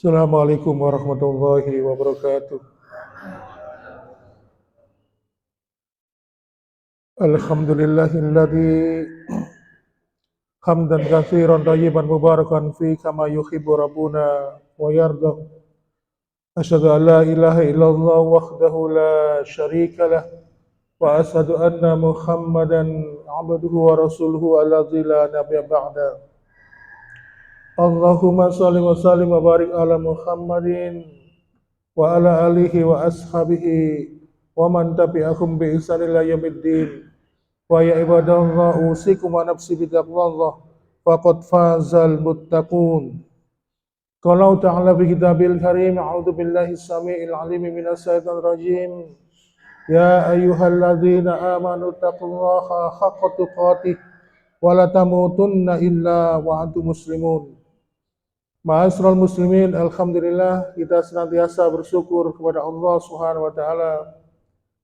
Assalamualaikum warahmatullahi wabarakatuh. Alhamdulillahilladzi hamdan katsiran thayyiban mubarakan fi kama yuhibbu rabbuna wa yarda. Asyhadu an la ilaha illallah wahdahu la syarika lah wa asyhadu anna Muhammadan abduhu wa rasuluhu alladzi la nabiyya ba'da. Allahumma shalli wa sallim wa barik ala Muhammadin wa ala alihi wa ashabihi wa man tabi'ahum bi ihsan ila yaumiddin. Wa ya ibadallah usikum wa nafsi bi taqwallah faqad fazal muttaqun. Qala ta'ala fi kitabil karim a'udzu billahi samii'il 'aliim minas syaitonir rajim. Ya ayyuhalladzina amanu taqullaha haqqa tuqatih wa la tamutunna illa wa antum muslimun. Ma'asyiral muslimin, alhamdulillah kita senantiasa bersyukur kepada Allah Subhanahu wa taala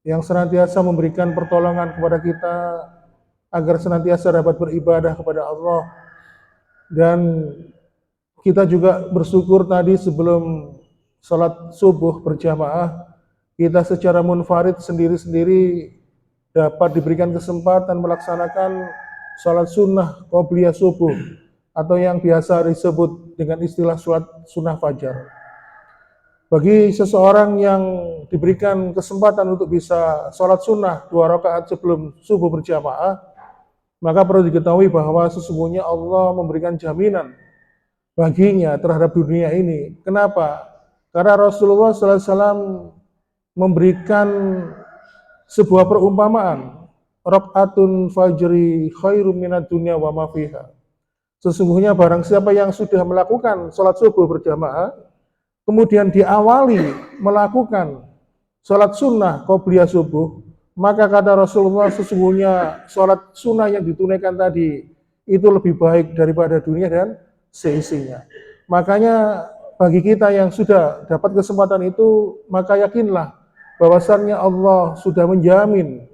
yang senantiasa memberikan pertolongan kepada kita agar senantiasa dapat beribadah kepada Allah. Dan kita juga bersyukur tadi sebelum salat subuh berjamaah, kita secara munfarid sendiri-sendiri dapat diberikan kesempatan melaksanakan salat sunnah qobliyah subuh atau yang biasa disebut dengan istilah salat sunnah fajar. Bagi seseorang yang diberikan kesempatan untuk bisa sholat sunnah 2 rakaat sebelum subuh berjamaah, maka perlu diketahui bahwa sesungguhnya Allah memberikan jaminan baginya terhadap dunia ini. Kenapa? Karena Rasulullah SAW memberikan sebuah perumpamaan, rakaatun fajri khairum minad dunya wa ma fiha. Sesungguhnya barang siapa yang sudah melakukan sholat subuh berjamaah, kemudian diawali melakukan sholat sunnah qobliyah subuh, maka kata Rasulullah sesungguhnya sholat sunnah yang ditunaikan tadi itu lebih baik daripada dunia dan seisinya. Makanya bagi kita yang sudah dapat kesempatan itu, maka yakinlah bahwasannya Allah sudah menjamin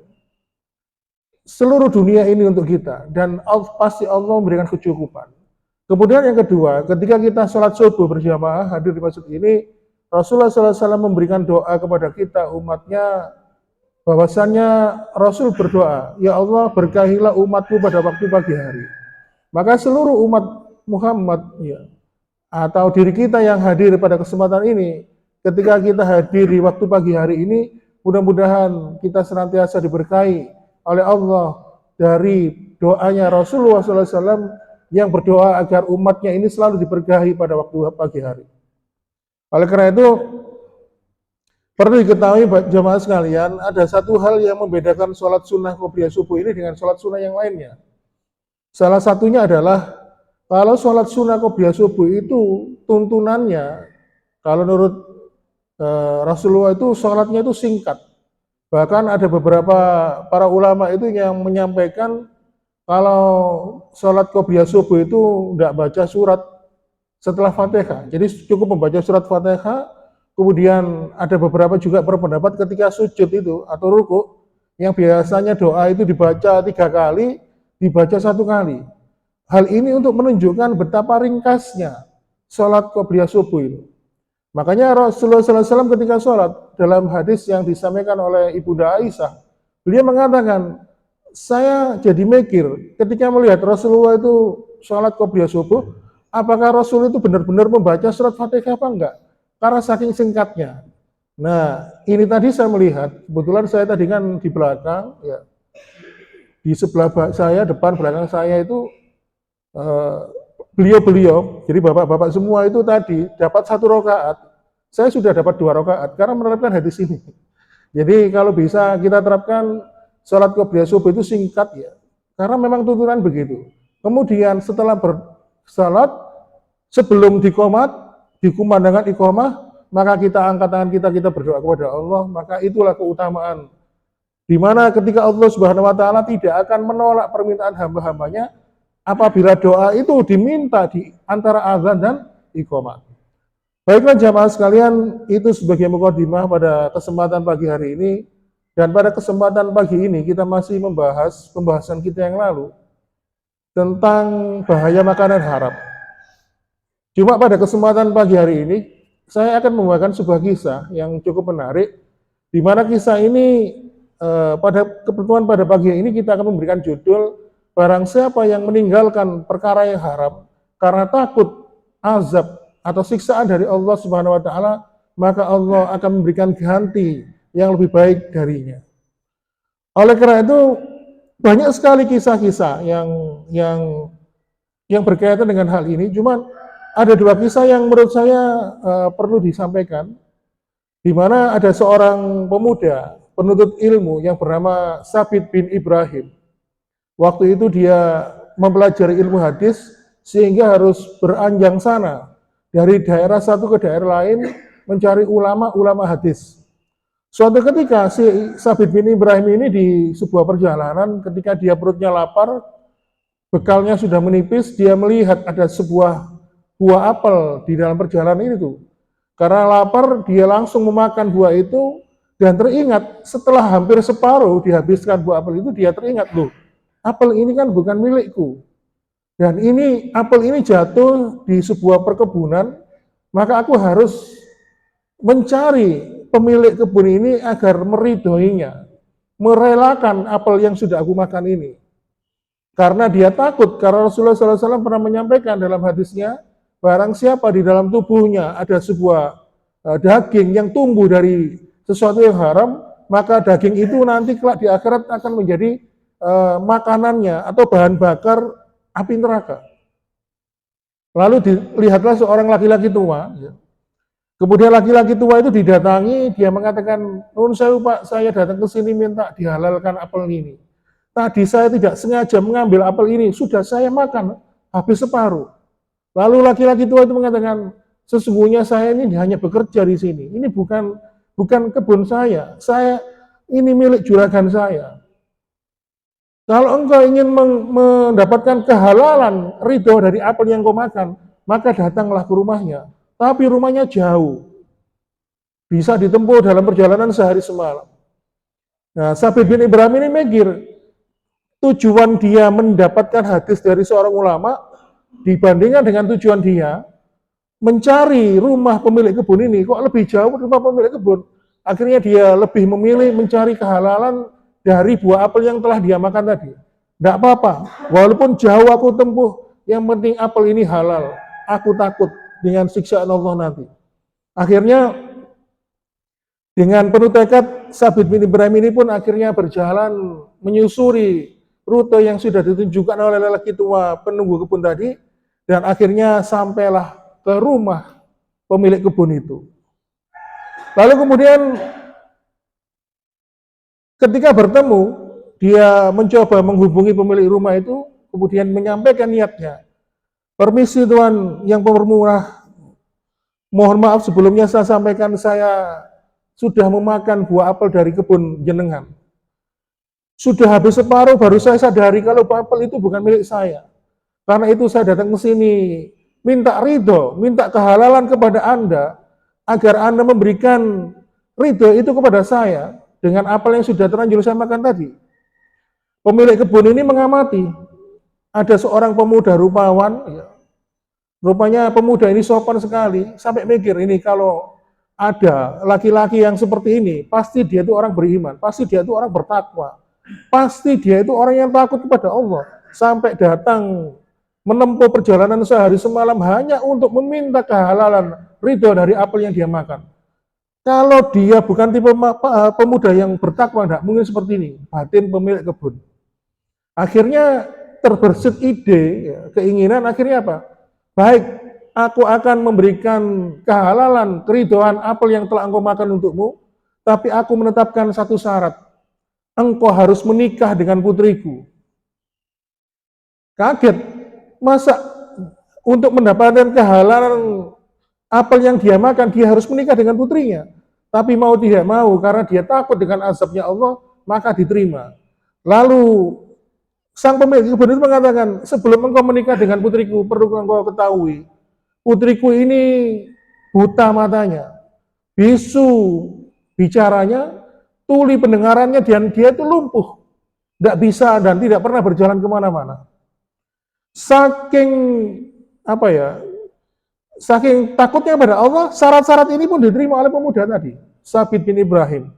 seluruh dunia ini untuk kita, dan pasti Allah memberikan kecukupan. Kemudian yang kedua, ketika kita sholat subuh berjamaah hadir di masjid ini, Rasulullah SAW memberikan doa kepada kita umatnya, bahwasannya Rasul berdoa, ya Allah berkahilah umatku pada waktu pagi hari. Maka seluruh umat Muhammad ya, atau diri kita yang hadir pada kesempatan ini, ketika kita hadir di waktu pagi hari ini, mudah-mudahan kita senantiasa diberkahi oleh Allah dari doanya Rasulullah SAW yang berdoa agar umatnya ini selalu diberkahi pada waktu pagi hari. Oleh karena itu, perlu diketahui jemaah sekalian, ada satu hal yang membedakan sholat sunnah qobliyah subuh ini dengan sholat sunnah yang lainnya. Salah satunya adalah, kalau sholat sunnah qobliyah subuh itu tuntunannya, kalau menurut Rasulullah itu sholatnya itu singkat. Bahkan ada beberapa para ulama itu yang menyampaikan kalau sholat qobliyah subuh itu tidak baca surat setelah Fatihah. Jadi cukup membaca surat Fatihah, kemudian ada beberapa juga berpendapat ketika sujud itu atau ruku, yang biasanya doa itu dibaca 3 kali, dibaca 1 kali. Hal ini untuk menunjukkan betapa ringkasnya sholat qobliyah subuh itu. Makanya Rasulullah SAW ketika sholat, dalam hadis yang disampaikan oleh Ibunda Aisyah, beliau mengatakan, saya jadi mikir ketika melihat Rasulullah itu sholat qobliyah subuh, apakah Rasul itu benar-benar membaca surat Fatihah apa enggak? Karena saking singkatnya. Nah, ini tadi saya melihat, kebetulan saya tadi kan di belakang, ya, di sebelah saya, depan belakang saya itu beliau-beliau, jadi bapak-bapak semua itu tadi dapat 1 rakaat, saya sudah dapat 2 rakaat karena menerapkan hadis ini. Jadi kalau bisa kita terapkan sholat qobliyah subuh itu singkat ya, karena memang tuntunan begitu. Kemudian setelah bersalat, sebelum dikumandangkan iqamah, maka kita angkat tangan kita berdoa kepada Allah, maka itulah keutamaan. Di mana ketika Allah Subhanahu wa taala tidak akan menolak permintaan hamba-hambanya apabila doa itu diminta di antara azan dan iqamah. Baiklah jamaah sekalian, itu sebagai mukadimah pada kesempatan pagi hari ini. Dan pada kesempatan pagi ini kita masih membahas pembahasan kita yang lalu tentang bahaya makanan haram. Cuma pada kesempatan pagi hari ini saya akan membawakan sebuah kisah yang cukup menarik, di mana kisah ini pada pertemuan pada pagi ini kita akan memberikan judul barang siapa yang meninggalkan perkara yang haram karena takut azab atau siksaan dari Allah Subhanahu wa taala, maka Allah akan memberikan ganti yang lebih baik darinya. Oleh karena itu banyak sekali kisah-kisah yang berkaitan dengan hal ini. Cuman ada dua kisah yang menurut saya perlu disampaikan, di mana ada seorang pemuda penuntut ilmu yang bernama Sabit bin Ibrahim. Waktu itu dia mempelajari ilmu hadis sehingga harus beranjang sana dari daerah satu ke daerah lain mencari ulama-ulama hadis. Suatu ketika si Sabit bin Ibrahim ini di sebuah perjalanan, ketika dia perutnya lapar, bekalnya sudah menipis, dia melihat ada sebuah buah apel di dalam perjalanan ini tuh. Karena lapar, dia langsung memakan buah itu dan teringat setelah hampir separuh dihabiskan buah apel itu, dia teringat, loh, apel ini kan bukan milikku. Dan ini apel ini jatuh di sebuah perkebunan, maka aku harus mencari pemilik kebun ini agar meridhoinya, merelakan apel yang sudah aku makan ini. Karena dia takut, karena Rasulullah SAW pernah menyampaikan dalam hadisnya, barang siapa di dalam tubuhnya ada sebuah daging yang tumbuh dari sesuatu yang haram, maka daging itu nanti kelak di akhirat akan menjadi makanannya atau bahan bakar api neraka. Lalu dilihatlah seorang laki-laki tua. Kemudian laki-laki tua itu didatangi, dia mengatakan, "Nun sewu Pak, saya datang ke sini minta dihalalkan apel ini. Tadi saya tidak sengaja mengambil apel ini, sudah saya makan habis separuh." Lalu laki-laki tua itu mengatakan, "Sesungguhnya saya ini hanya bekerja di sini. Ini bukan kebun saya. Ini milik juragan saya. Kalau engkau ingin mendapatkan kehalalan, ridho dari apel yang kau makan, maka datanglah ke rumahnya. Tapi rumahnya jauh. Bisa ditempuh dalam perjalanan sehari semalam." Nah, Sabit bin Ibrahim ini mikir, tujuan dia mendapatkan hadis dari seorang ulama dibandingkan dengan tujuan dia mencari rumah pemilik kebun ini, kok lebih jauh rumah pemilik kebun. Akhirnya dia lebih memilih mencari kehalalan dari buah apel yang telah dia makan tadi. Tidak apa-apa, walaupun jauh aku tempuh, yang penting apel ini halal. Aku takut dengan siksaan Allah nanti. Akhirnya dengan penuh tekad, Sabit bin Ibrahim ini pun akhirnya berjalan menyusuri rute yang sudah ditunjukkan oleh lelaki tua penunggu kebun tadi, dan akhirnya sampailah ke rumah pemilik kebun itu. Lalu kemudian ketika bertemu, dia mencoba menghubungi pemilik rumah itu, kemudian menyampaikan niatnya. "Permisi Tuan yang pemurah, mohon maaf sebelumnya saya sampaikan saya sudah memakan buah apel dari kebun jenengan. Sudah habis separuh baru saya sadari kalau apel itu bukan milik saya. Karena itu saya datang ke sini minta ridho, minta kehalalan kepada Anda agar Anda memberikan ridho itu kepada saya dengan apel yang sudah terlanjur saya makan tadi." Pemilik kebun ini mengamati ada seorang pemuda rupawan, ya. Rupanya pemuda ini sopan sekali, sampai mikir ini kalau ada laki-laki yang seperti ini, pasti dia itu orang beriman, pasti dia itu orang bertakwa, pasti dia itu orang yang takut kepada Allah, sampai datang menempuh perjalanan sehari semalam hanya untuk meminta kehalalan ridho dari apel yang dia makan. Kalau dia bukan tipe pemuda yang bertakwa, tidak mungkin seperti ini, batin pemilik kebun. Akhirnya terbersit ide, ya, keinginan, akhirnya apa? Baik, aku akan memberikan kehalalan, keridhaan apel yang telah engkau makan untukmu, tapi aku menetapkan satu syarat. Engkau harus menikah dengan putriku. Kaget, masa untuk mendapatkan kehalalan apel yang dia makan, dia harus menikah dengan putrinya. Tapi mau tidak mau, karena dia takut dengan azabnya Allah, maka diterima. Lalu sang pemilik kebun itu mengatakan, "Sebelum engkau menikah dengan putriku, perlu engkau ketahui, putriku ini buta matanya, bisu bicaranya, tuli pendengarannya, dan dia itu lumpuh, tidak bisa dan tidak pernah berjalan kemana-mana. Saking Saking takutnya pada Allah, syarat-syarat ini pun diterima oleh pemuda tadi, Sabit bin Ibrahim.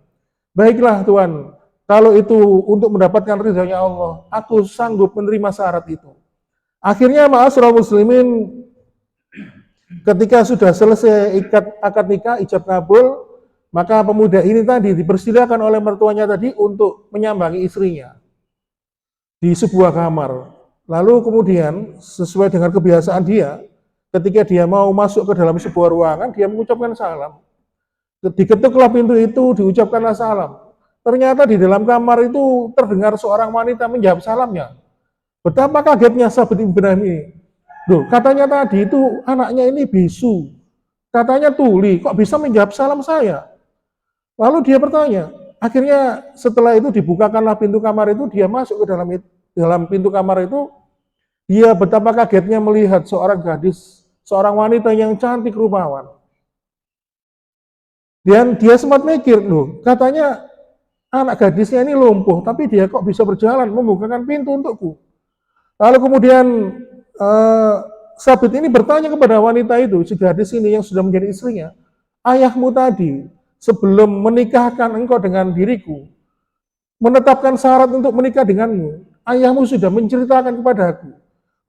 Baiklah Tuhan, kalau itu untuk mendapatkan ridhonya Allah, aku sanggup menerima syarat itu. Akhirnya ma'asyiral muslimin, ketika sudah selesai akad nikah, ijab kabul, maka pemuda ini tadi dipersilakan oleh mertuanya tadi untuk menyambangi istrinya di sebuah kamar. Lalu kemudian sesuai dengan kebiasaan dia, ketika dia mau masuk ke dalam sebuah ruangan, dia mengucapkan salam. Diketuklah pintu itu, diucapkanlah salam. Ternyata di dalam kamar itu terdengar seorang wanita menjawab salamnya. Betapa kagetnya Sabit bin Ibrahim ini. Loh, katanya tadi itu anaknya ini bisu. Katanya tuli, kok bisa menjawab salam saya? Lalu dia bertanya. Akhirnya setelah itu dibukakanlah pintu kamar itu, dia masuk ke dalam pintu kamar itu. Dia betapa kagetnya melihat seorang gadis, seorang wanita yang cantik rupawan. Dan dia sempat mikir, loh, katanya anak gadisnya ini lumpuh, tapi dia kok bisa berjalan, membukakan pintu untukku. Lalu kemudian Sabit ini bertanya kepada wanita itu, si gadis ini yang sudah menjadi istrinya, ayahmu tadi sebelum menikahkan engkau dengan diriku, menetapkan syarat untuk menikah denganmu, ayahmu sudah menceritakan kepadaku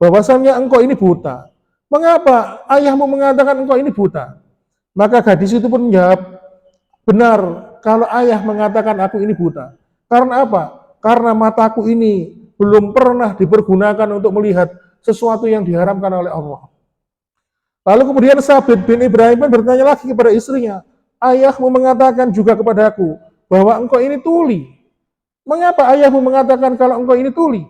bahwasannya engkau ini buta. Mengapa ayahmu mengatakan engkau ini buta? Maka gadis itu pun menjawab, benar kalau ayah mengatakan aku ini buta. Karena apa? Karena mataku ini belum pernah dipergunakan untuk melihat sesuatu yang diharamkan oleh Allah. Lalu kemudian Sabit bin Ibrahim pun bertanya lagi kepada istrinya, ayahmu mengatakan juga kepadaku bahwa engkau ini tuli. Mengapa ayahmu mengatakan kalau engkau ini tuli?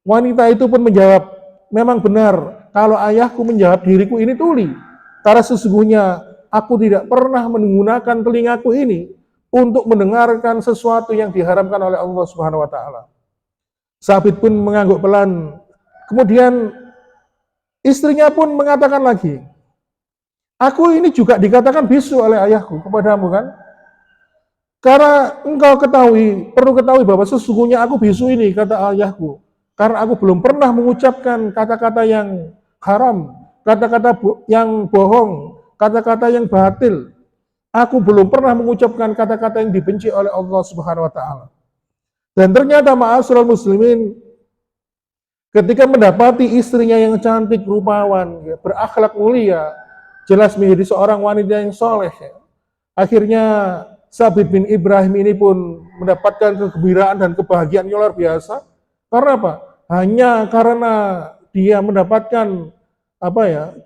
Wanita itu pun menjawab, memang benar kalau ayahku menjawab diriku ini tuli. Karena sesungguhnya aku tidak pernah menggunakan telingaku ini untuk mendengarkan sesuatu yang diharamkan oleh Allah Subhanahu wa taala. Sabit pun mengangguk pelan. Kemudian istrinya pun mengatakan lagi, aku ini juga dikatakan bisu oleh ayahku kepadamu kan? Karena engkau perlu ketahui bahwa sesungguhnya aku bisu ini, kata ayahku. Karena aku belum pernah mengucapkan kata-kata yang haram, kata-kata yang bohong, kata-kata yang batil. Aku belum pernah mengucapkan kata-kata yang dibenci oleh Allah Subhanahu wa taala. Dan ternyata ma'asyiral muslimin, ketika mendapati istrinya yang cantik, rupawan, berakhlak mulia, jelas menjadi seorang wanita yang soleh, akhirnya Sabit bin Ibrahim ini pun mendapatkan kegembiraan dan kebahagiaan yang luar biasa. Karena apa? Hanya karena dia mendapatkan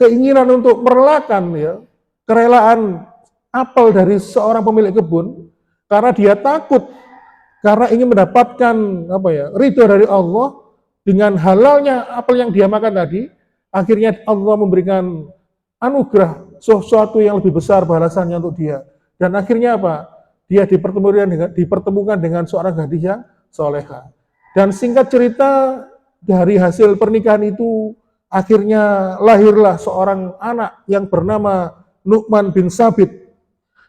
keinginan untuk merelakan kerelaan apel dari seorang pemilik kebun, karena dia takut, karena ingin mendapatkan ridho dari Allah dengan halalnya apel yang dia makan tadi. Akhirnya Allah memberikan anugerah sesuatu yang lebih besar balasannya untuk dia. Dan akhirnya apa? Dia dipertemukan dengan seorang gadis yang soleha. Dan singkat cerita, dari hasil pernikahan itu akhirnya lahirlah seorang anak yang bernama Nu'man bin Sabit,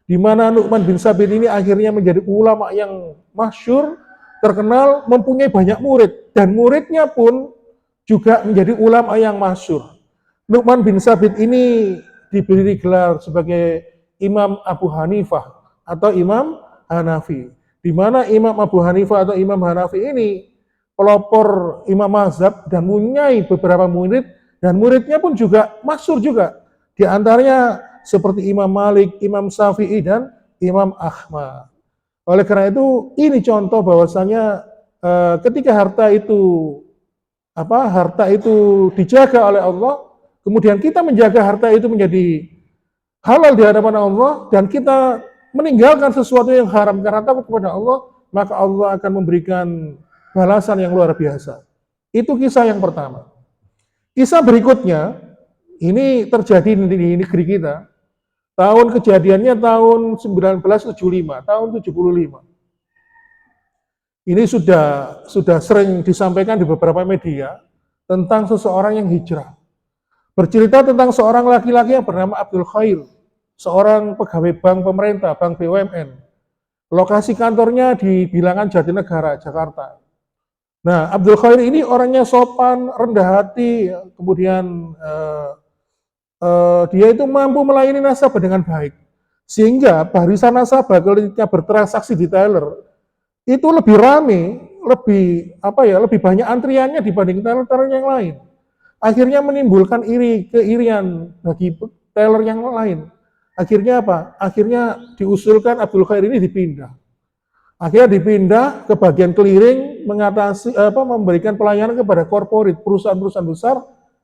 di mana Nu'man bin Sabit ini akhirnya menjadi ulama yang masyhur, terkenal, mempunyai banyak murid, dan muridnya pun juga menjadi ulama yang masyhur. Nu'man bin Sabit ini diberi gelar sebagai Imam Abu Hanifah atau Imam Hanafi, di mana Imam Abu Hanifah atau Imam Hanafi ini pelopor imam mazhab dan mempunyai beberapa murid, dan muridnya pun juga masyhur juga. Di antaranya seperti Imam Malik, Imam Syafi'i, dan Imam Ahmad. Oleh karena itu, ini contoh bahwasanya ketika harta itu dijaga oleh Allah, kemudian kita menjaga harta itu menjadi halal di hadapan Allah, dan kita meninggalkan sesuatu yang haram karena takut kepada Allah, maka Allah akan memberikan balasan yang luar biasa. Itu kisah yang pertama. Kisah berikutnya, ini terjadi di negeri kita. Kejadiannya tahun 1975, tahun 75. Ini sudah sering disampaikan di beberapa media tentang seseorang yang hijrah. Bercerita tentang seorang laki-laki yang bernama Abdul Khair, seorang pegawai bank pemerintah, bank BUMN. Lokasi kantornya di Bilangan Jatinegara, Jakarta. Nah, Abdul Khair ini orangnya sopan, rendah hati, kemudian dia itu mampu melayani nasabah dengan baik. Sehingga barisan nasabah ketika bertransaksi di teller itu lebih rame, lebih banyak antriannya dibanding teller-teller yang lain. Akhirnya menimbulkan keirian bagi teller yang lain. Akhirnya apa? Akhirnya diusulkan Abdul Khair ini dipindah. Akhirnya dipindah ke bagian clearing, memberikan pelayanan kepada korporat, perusahaan-perusahaan besar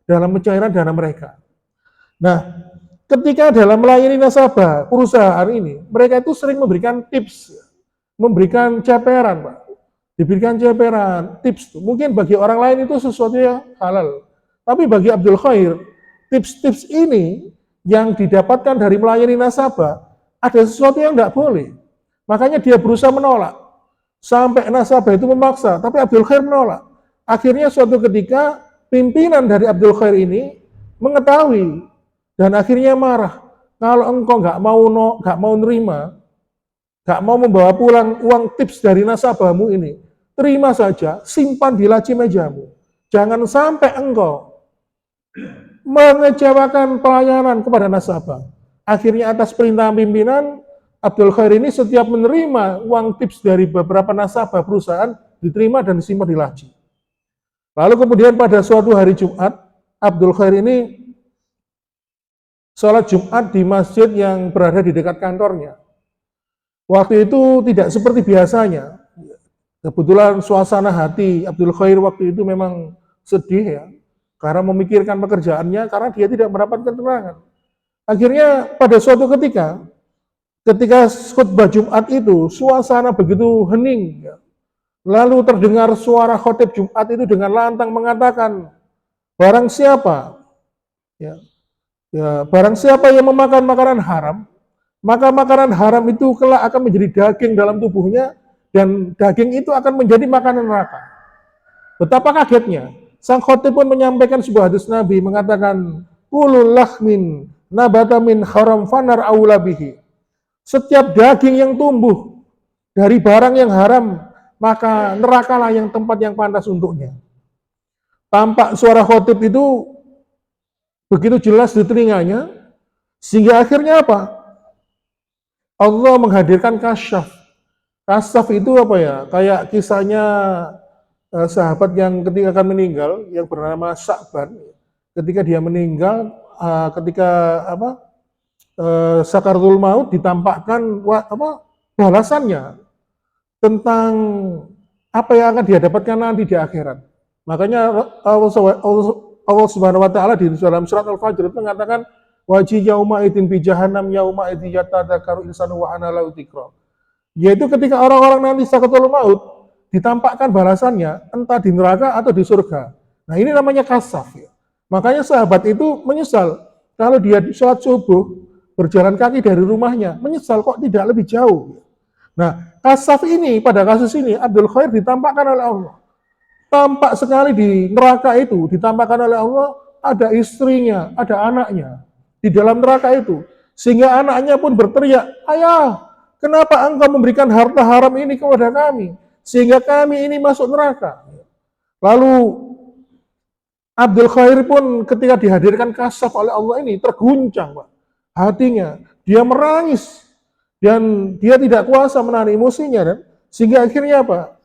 dalam pencairan dana mereka. Nah, ketika dalam melayani nasabah perusahaan ini, mereka itu sering memberikan tips, memberikan ceperan, Pak. Diberikan ceperan, tips. Mungkin bagi orang lain itu sesuatu yang halal. Tapi bagi Abdul Khair, tips-tips ini yang didapatkan dari melayani nasabah, ada sesuatu yang tidak boleh. Makanya dia berusaha menolak. Sampai nasabah itu memaksa, tapi Abdul Khair menolak. Akhirnya suatu ketika, pimpinan dari Abdul Khair ini mengetahui, dan akhirnya marah. Kalau engkau nggak mau nerima, nggak mau membawa pulang uang tips dari nasabahmu ini, terima saja, simpan di laci mejamu. Jangan sampai engkau mengecewakan pelayanan kepada nasabah. Akhirnya atas perintah pimpinan, Abdul Khair ini setiap menerima uang tips dari beberapa nasabah perusahaan, diterima dan disimpan di laci. Lalu kemudian pada suatu hari Jumat, Abdul Khair ini sholat Jumat di masjid yang berada di dekat kantornya. Waktu itu tidak seperti biasanya. Kebetulan suasana hati Abdul Khair waktu itu memang sedih ya, karena memikirkan pekerjaannya, karena dia tidak mendapatkan keterangan. Akhirnya pada suatu ketika khutbah Jumat itu, suasana begitu hening. Ya. Lalu terdengar suara khotib Jumat itu dengan lantang mengatakan, barang siapa yang memakan makanan haram, maka makanan haram itu kelak akan menjadi daging dalam tubuhnya, dan daging itu akan menjadi makanan neraka. Betapa kagetnya. Sang khotib pun menyampaikan sebuah hadis Nabi mengatakan, kulul lahmin nabata min haram fanar aula bihi. Setiap daging yang tumbuh dari barang yang haram, maka nerakalah yang tempat yang pantas untuknya. Tampak suara khotib itu begitu jelas di telinganya, sehingga akhirnya apa? Allah menghadirkan kasyaf. Kasyaf itu apa ya? Kayak kisahnya sahabat yang ketika akan meninggal, yang bernama Sa'ban. Ketika dia meninggal, sakaratul maut ditampakkan balasannya tentang apa yang akan dia dapatkan nanti di akhirat. Makanya Allah Subhanahu wa taala di dalam surat Al-Fajr itu mengatakan wajih yauma idin bi jahannam yauma idin yatadzakaru insanu wa ana lahu dzikra. Yaitu ketika orang-orang nanti sakaratul maut ditampakkan balasannya entah di neraka atau di surga. Nah, ini namanya kasaf ya. Makanya sahabat itu menyesal kalau dia sholat subuh berjalan kaki dari rumahnya, menyesal kok tidak lebih jauh. Nah, kasaf ini, pada kasus ini, Abdul Khair ditampakkan oleh Allah. Tampak sekali di neraka itu, ditampakkan oleh Allah, ada istrinya, ada anaknya, di dalam neraka itu. Sehingga anaknya pun berteriak, ayah, kenapa engkau memberikan harta haram ini kepada kami? Sehingga kami ini masuk neraka. Lalu, Abdul Khair pun ketika dihadirkan kasaf oleh Allah ini, terguncang, Pak. Hatinya, dia menangis dan dia tidak kuasa menahan emosinya, dan sehingga akhirnya apa?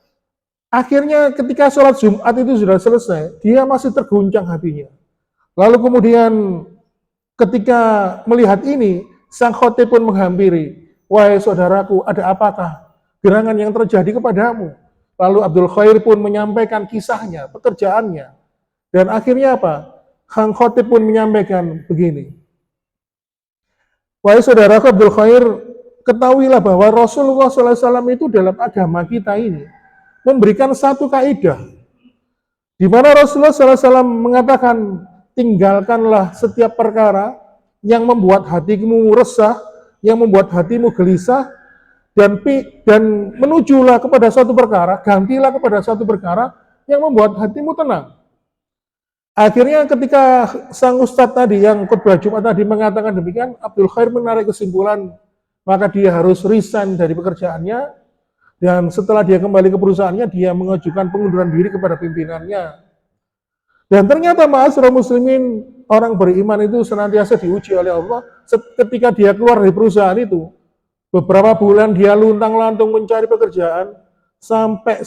Akhirnya ketika sholat Jumat itu sudah selesai, dia masih terguncang hatinya. Lalu kemudian ketika melihat ini, sang khotib pun menghampiri, wahai saudaraku, ada apakah gerangan yang terjadi kepadamu? Lalu Abdul Khair pun menyampaikan kisahnya, pekerjaannya, dan akhirnya apa? Sang khotib pun menyampaikan begini, wahai saudaraku Abdul Khair, ketahuilah bahwa Rasulullah SAW itu dalam agama kita ini memberikan satu kaidah, di mana Rasulullah SAW mengatakan, tinggalkanlah setiap perkara yang membuat hatimu resah, yang membuat hatimu gelisah, dan menujulah kepada suatu perkara, gantilah kepada suatu perkara yang membuat hatimu tenang. Akhirnya ketika sang ustadz tadi yang khutbah Jumat tadi mengatakan demikian, Abdul Khair menarik kesimpulan, maka dia harus resign dari pekerjaannya, dan setelah dia kembali ke perusahaannya, dia mengajukan pengunduran diri kepada pimpinannya. Dan ternyata ma'asyiral muslimin, orang beriman itu senantiasa diuji oleh Allah ketika dia keluar dari perusahaan itu. Beberapa bulan dia luntang-lantung mencari pekerjaan sampai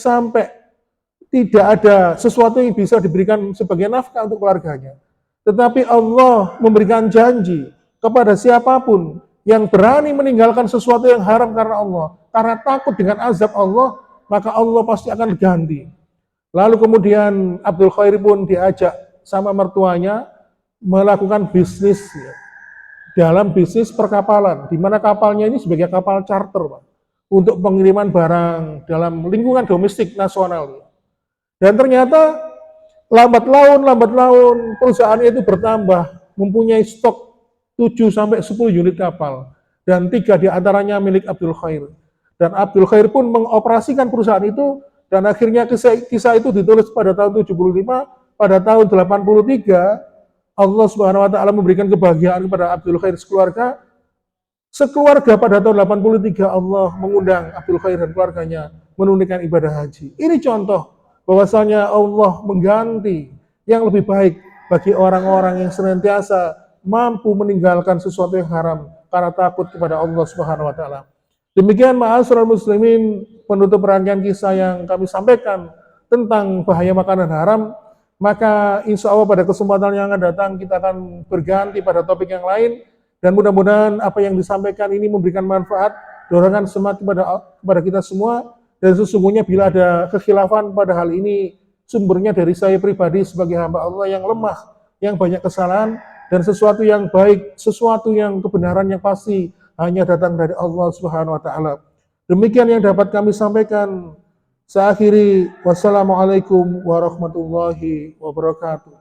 tidak ada sesuatu yang bisa diberikan sebagai nafkah untuk keluarganya. Tetapi Allah memberikan janji kepada siapapun yang berani meninggalkan sesuatu yang haram karena Allah, karena takut dengan azab Allah, maka Allah pasti akan ganti. Lalu kemudian Abdul Khair pun diajak sama mertuanya melakukan bisnis ya, dalam bisnis perkapalan, di mana kapalnya ini sebagai kapal charter, Pak, untuk pengiriman barang dalam lingkungan domestik nasional. Dan ternyata lambat laun perusahaannya itu bertambah, mempunyai stok 7 sampai 10 unit kapal, dan 3 diantaranya milik Abdul Khair. Dan Abdul Khair pun mengoperasikan perusahaan itu, dan akhirnya kisah itu ditulis pada tahun 75, pada tahun 83, Allah Subhanahu wa taala memberikan kebahagiaan kepada Abdul Khair sekeluarga pada tahun 83 Allah mengundang Abdul Khair dan keluarganya menunaikan ibadah haji. Ini contoh bahwasanya Allah mengganti yang lebih baik bagi orang-orang yang senantiasa mampu meninggalkan sesuatu yang haram karena takut kepada Allah Subhanahu wa taala. Demikian ma'asyiral muslimin, penutup rangkaian kisah yang kami sampaikan tentang bahaya makanan haram. Maka insya Allah pada kesempatan yang akan datang kita akan berganti pada topik yang lain, dan mudah-mudahan apa yang disampaikan ini memberikan manfaat, dorongan semangat kepada kita semua. Dan sesungguhnya bila ada kekhilafan pada hal ini, sumbernya dari saya pribadi sebagai hamba Allah yang lemah, yang banyak kesalahan, dan sesuatu yang baik, sesuatu yang kebenaran yang pasti hanya datang dari Allah Subhanahu wa taala. Demikian yang dapat kami sampaikan. Saya akhiri, wassalamualaikum warahmatullahi wabarakatuh.